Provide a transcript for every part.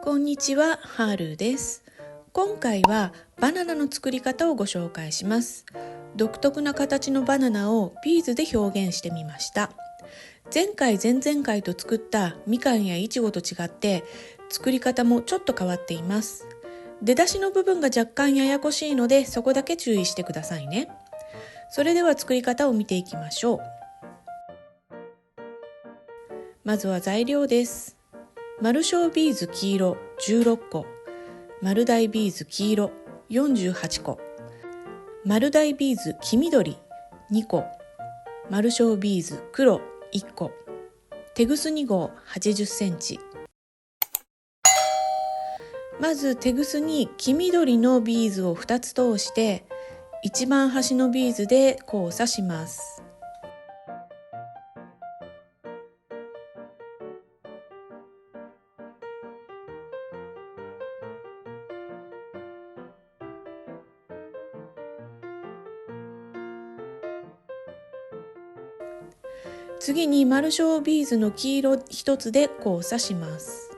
こんにちは、ハールーです。今回はバナナの作り方をご紹介します。独特な形のバナナをビーズで表現してみました。前回前々回と作ったみかんやいちごと違って作り方もちょっと変わっています。出だしの部分が若干ややこしいのでそこだけ注意してくださいね。それでは作り方を見ていきましょう。まずは材料です。丸小ビーズ黄色16個、丸大ビーズ黄色48個、丸大ビーズ黄緑2個、丸小ビーズ黒1個、テグス2号80センチ。まずテグスに黄緑のビーズを2つ通して一番端のビーズで交差します。次に丸小ビーズの黄色1つで交差します。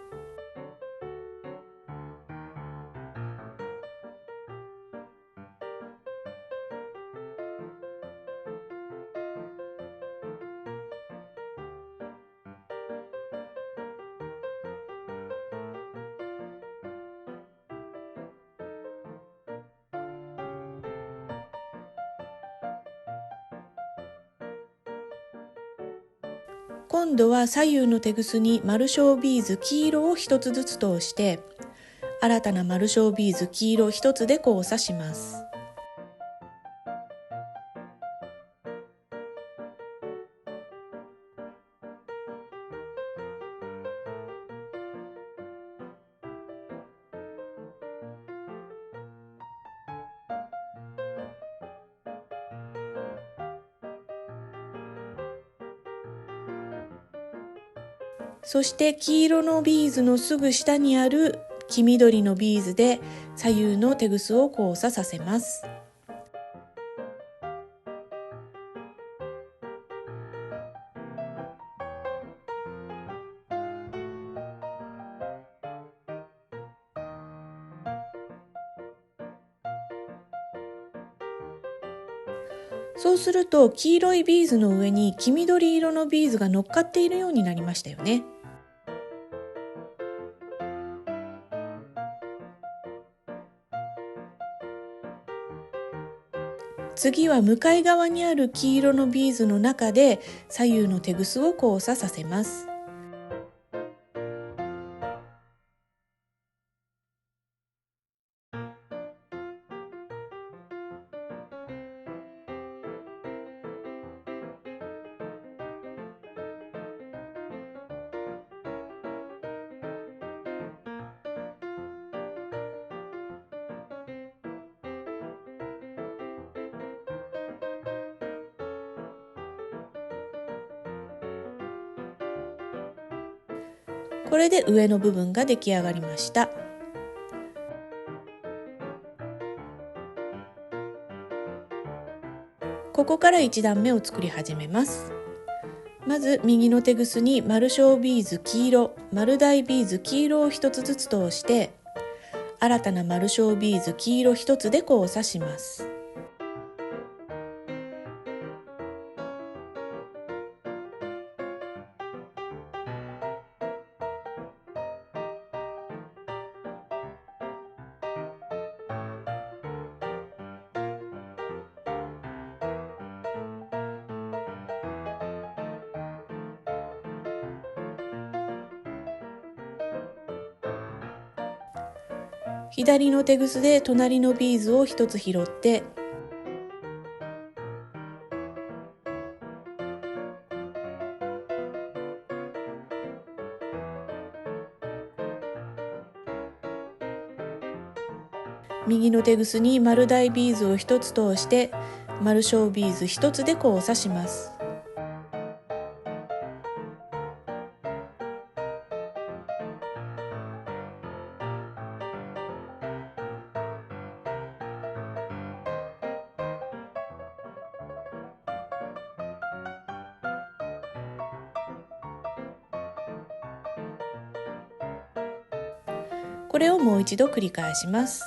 今度は左右のテグスに丸小ビーズ黄色を1つずつ通して新たな丸小ビーズ黄色1つで交差します。そして黄色のビーズのすぐ下にある黄緑のビーズで左右のテグスを交差させます。そうすると黄色いビーズの上に黄緑色のビーズが乗っかっているようになりましたよね。次は向かい側にある黄色のビーズの中で左右のテグスを交差させます。これで上の部分が出来上がりました。ここから1段目を作り始めます。まず右のテグスに丸小ビーズ黄色、丸大ビーズ黄色を1つずつ通して新たな丸小ビーズ黄色1つで交差します。左のテグスで隣のビーズを1つ拾って右のテグスに丸大ビーズを1つ通して丸小ビーズ1つで交差します。これをもう一度繰り返します。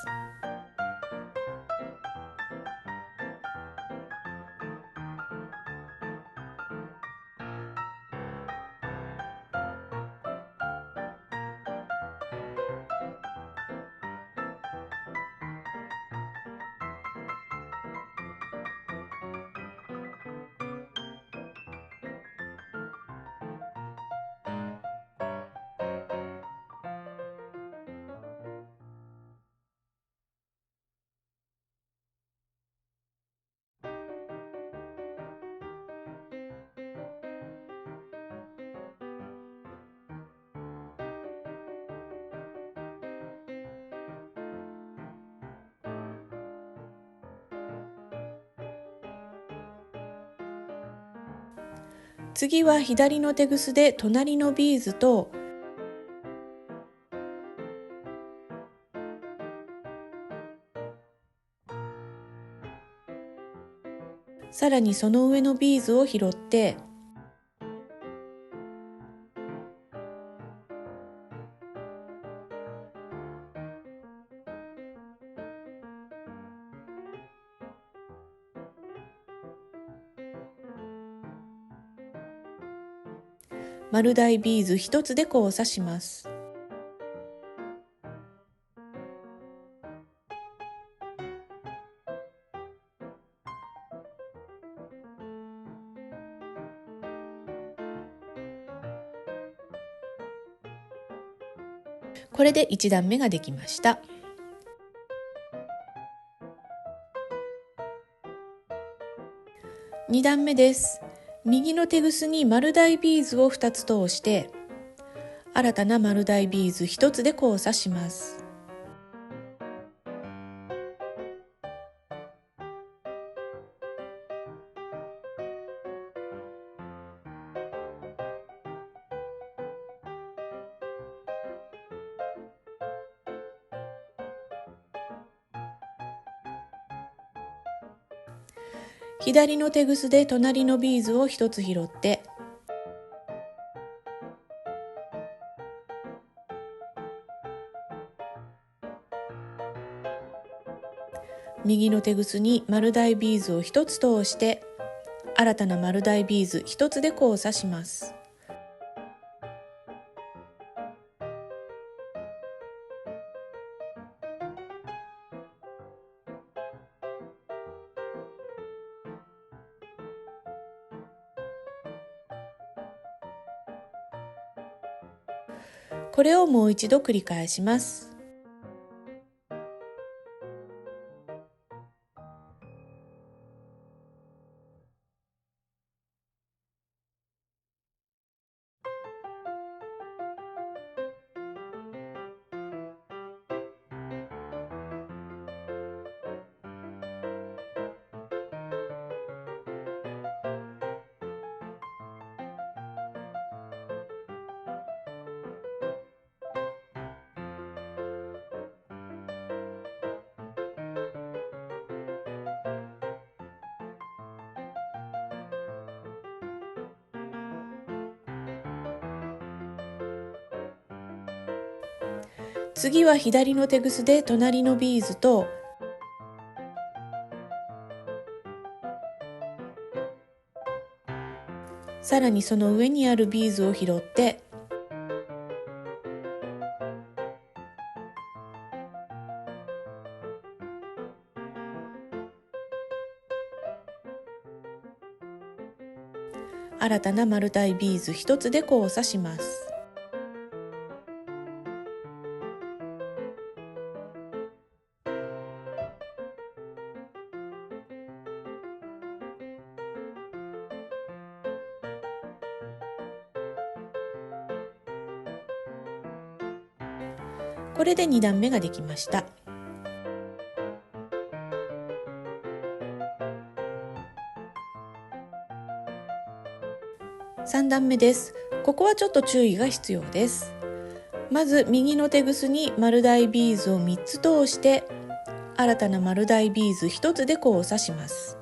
次は左の手ぐすで隣のビーズとさらにその上のビーズを拾って丸大ビーズ1つで交差します。これで1段目ができました。2段目です。右の手ぐすに丸大ビーズを2つ通して新たな丸大ビーズ1つで交差します。左の手ぐすで隣のビーズを1つ拾って右の手ぐすに丸大ビーズを1つ通して新たな丸大ビーズ1つで交差します。これをもう一度繰り返します。次は左の手ぐすで隣のビーズとさらにその上にあるビーズを拾って新たな丸大ビーズ1つで交差します。これで2段目ができました。3段目です。ここはちょっと注意が必要です。まず右の手ぐすに丸大ビーズを3つ通して新たな丸大ビーズ1つで交差します。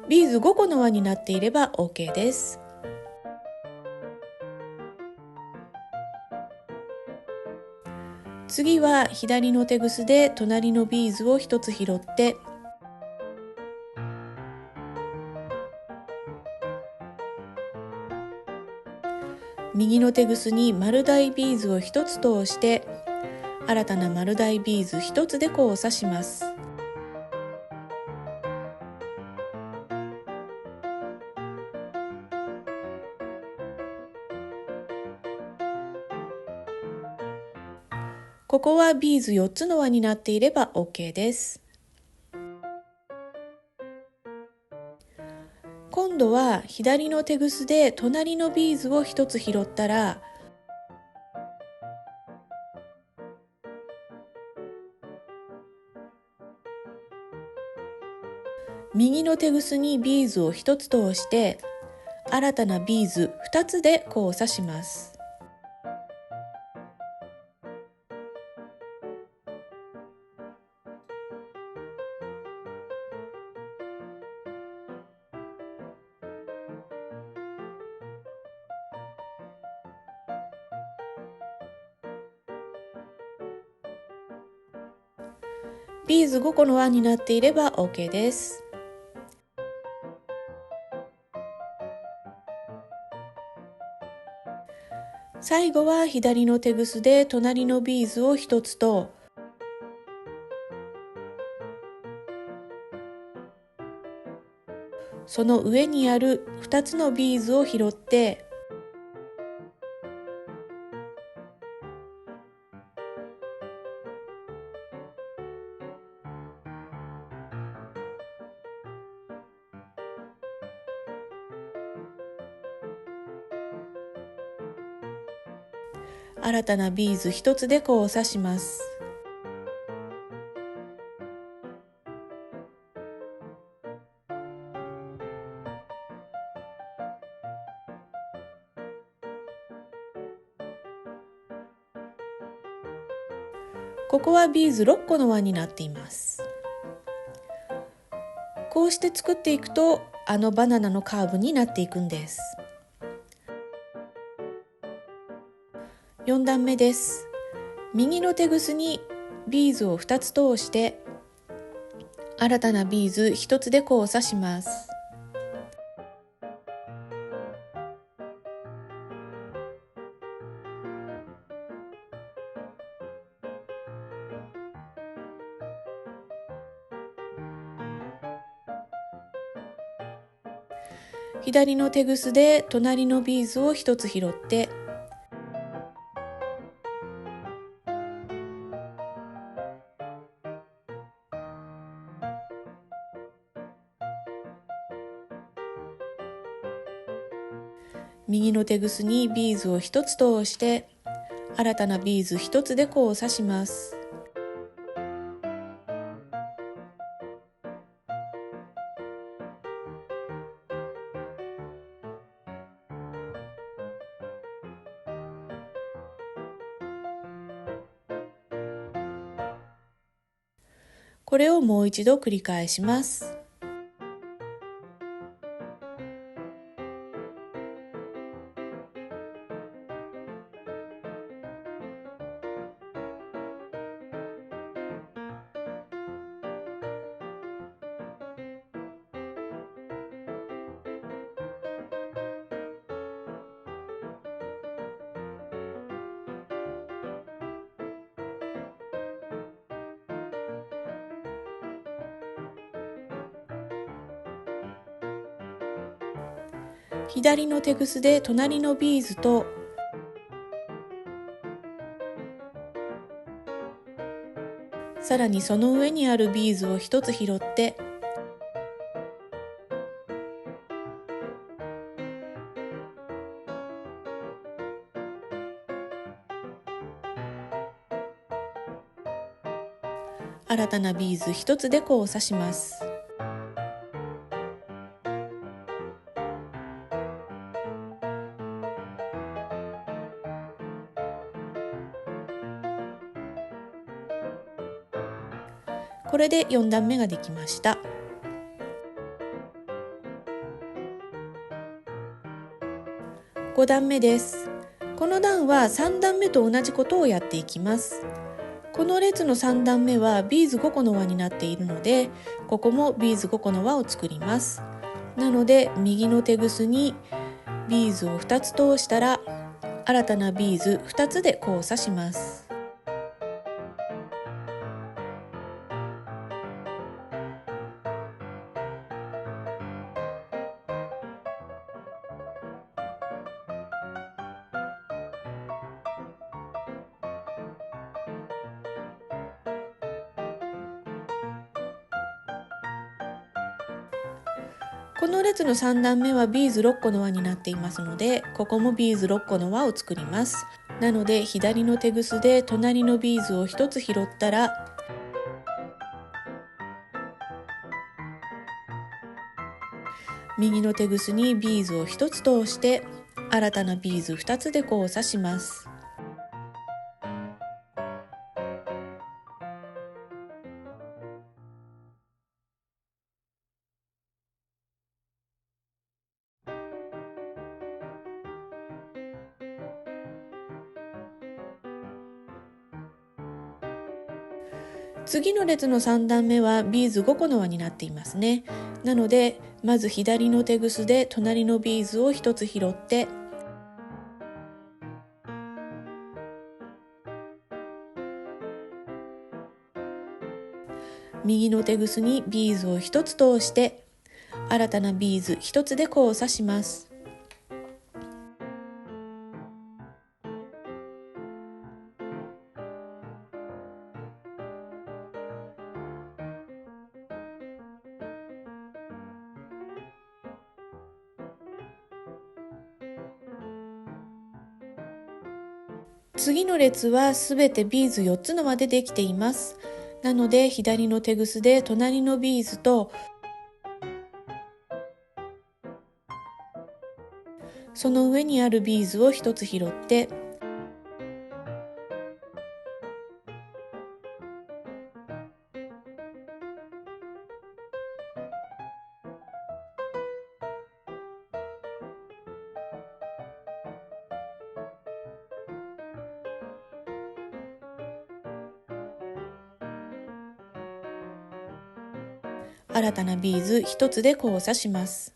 ビーズ5個の輪になっていれば OK です。次は左の手ぐすで隣のビーズを1つ拾って、右の手ぐすに丸大ビーズを1つ通して、新たな丸大ビーズ1つで交差します。ここはビーズ4つの輪になっていれば OK です。今度は左の手ぐすで隣のビーズを1つ拾ったら、右の手ぐすにビーズを1つ通して、新たなビーズ2つで交差します。ビーズ5個の輪になっていれば OK です。最後は左の手ぐすで隣のビーズを1つと、その上にある2つのビーズを拾って、新たなビーズ1つで交差します。ここはビーズ6個の輪になっています。こうして作っていくと、バナナのカーブになっていくんです。4段目です。右の手ぐすにビーズを2つ通して、新たなビーズ1つで交差します。左の手ぐすで隣のビーズを1つ拾って、右の手ぐすにビーズを1つ通して、新たなビーズ1つで交差します。これをもう一度繰り返します。左の手ぐすで隣のビーズと、さらにその上にあるビーズを1つ拾って、新たなビーズ1つで交差します。これで4段目ができました。5段目です。この段は3段目と同じことをやっていきます。この列の3段目はビーズ5個の輪になっているので、ここもビーズ5個の輪を作ります。なので右のテグスにビーズを2つ通したら、新たなビーズ2つで交差します。この列の3段目はビーズ6個の輪になっていますので、ここもビーズ6個の輪を作ります。なので左のテグスで隣のビーズを1つ拾ったら、右のテグスにビーズを1つ通して新たなビーズ2つで交差します。次の列の3段目はビーズ5個の輪になっていますね。なのでまず左のテグスで隣のビーズを1つ拾って、右のテグスにビーズを1つ通して新たなビーズ1つで交差します。次の列はすべてビーズ4つの輪でできています。なので左のテグスで隣のビーズとその上にあるビーズを1つ拾って、新たなビーズ1つで交差します。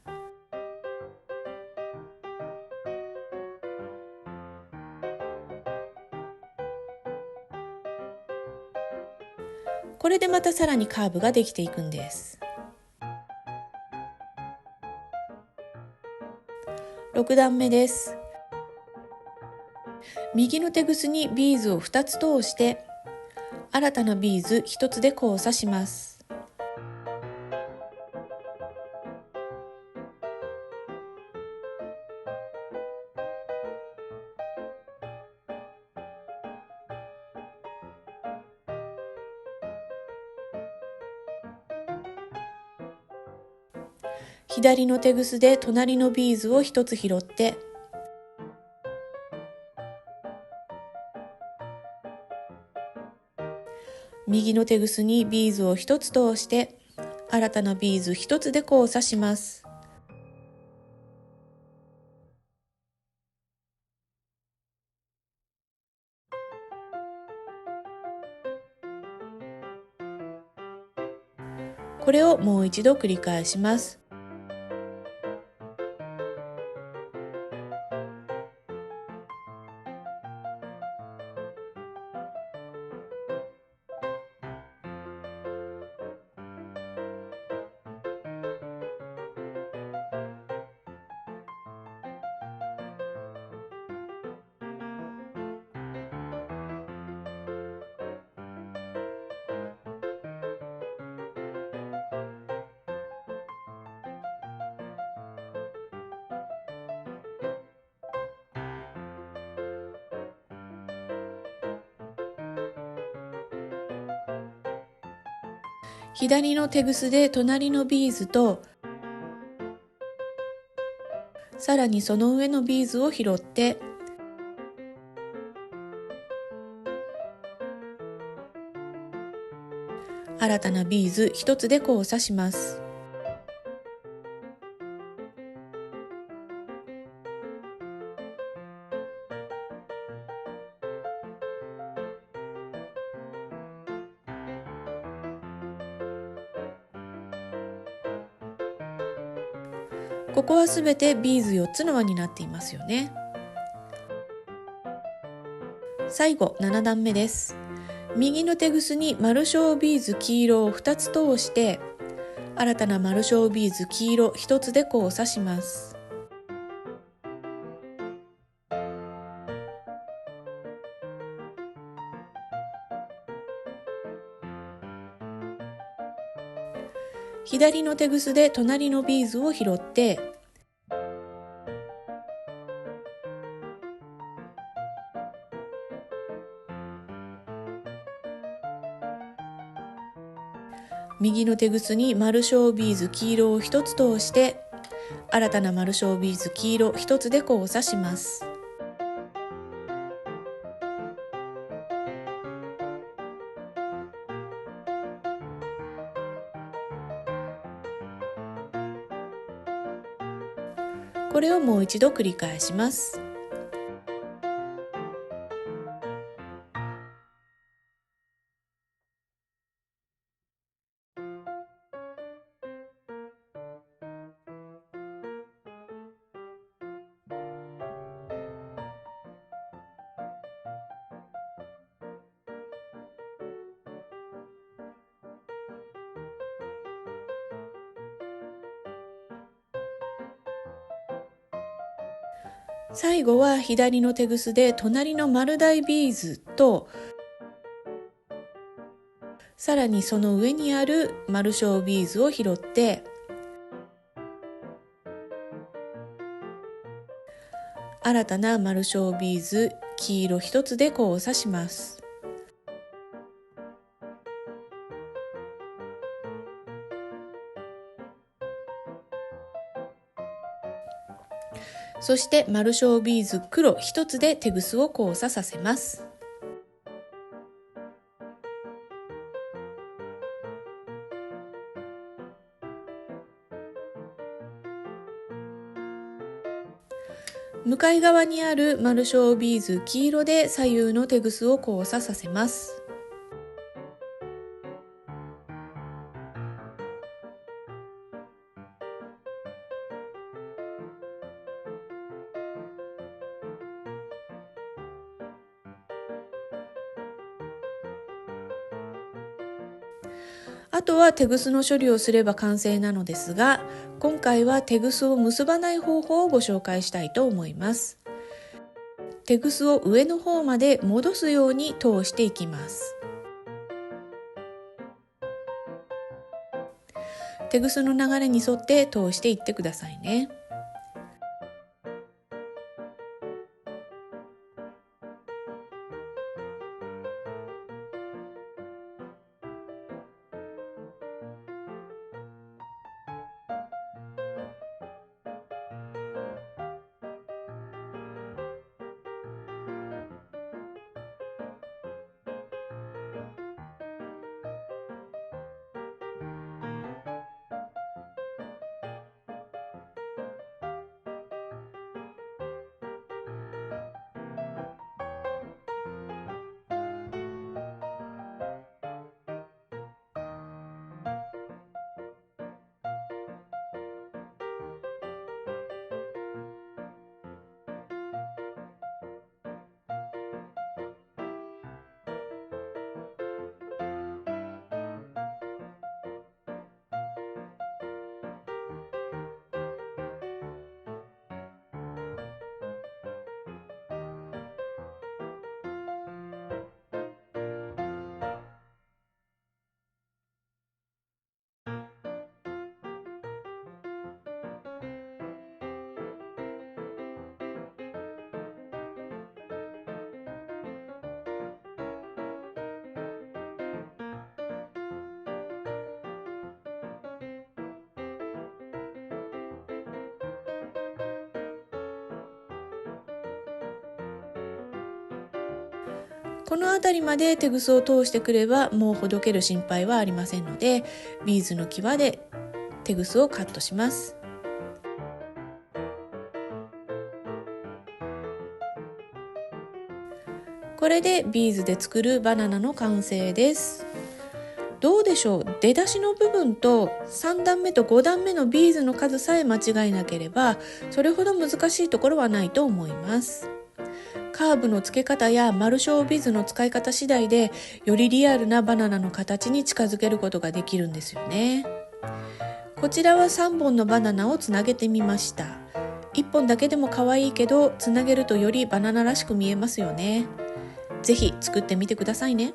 これでまたさらにカーブができていくんです。6段目です。右のテグスにビーズを2つ通して新たなビーズ1つで交差します。左のテグスで隣のビーズを1つ拾って、右のテグスにビーズを1つ通して新たなビーズ1つで交差します。これをもう一度繰り返します。左のテグスで隣のビーズとさらにその上のビーズを拾って、新たなビーズ1つで交差します。ここはすべてビーズ4つの輪になっていますよね。最後7段目です。右のテグスに丸小ビーズ黄色を2つ通して、新たな丸小ビーズ黄色1つで交差します。左のテグスで隣のビーズを拾って、右のテグスに丸小ビーズ黄色を1つ通して、新たな丸小ビーズ黄色1つで交差します。これをもう一度繰り返します。最後は左のテグスで隣の丸大ビーズと、さらにその上にある丸小ビーズを拾って、新たな丸小ビーズ黄色1つで交差します。そして丸小ビーズ黒1つでテグスを交差させます。向かい側にある丸小ビーズ黄色で左右のテグスを交差させます。あとはテグスの処理をすれば完成なのですが、今回はテグスを結ばない方法をご紹介したいと思います。テグスを上の方まで戻すように通していきます。テグスの流れに沿って通していってくださいね。この辺りまでテグスを通してくればもうほどける心配はありませんので、ビーズの際でテグスをカットします。これでビーズで作るバナナの完成です。どうでしょう、出だしの部分と3段目と5段目のビーズの数さえ間違えなければ、それほど難しいところはないと思います。カーブの付け方や丸小ビーズの使い方次第で、よりリアルなバナナの形に近づけることができるんですよね。こちらは3本のバナナをつなげてみました。1本だけでも可愛いけど、つなげるとよりバナナらしく見えますよね。ぜひ作ってみてくださいね。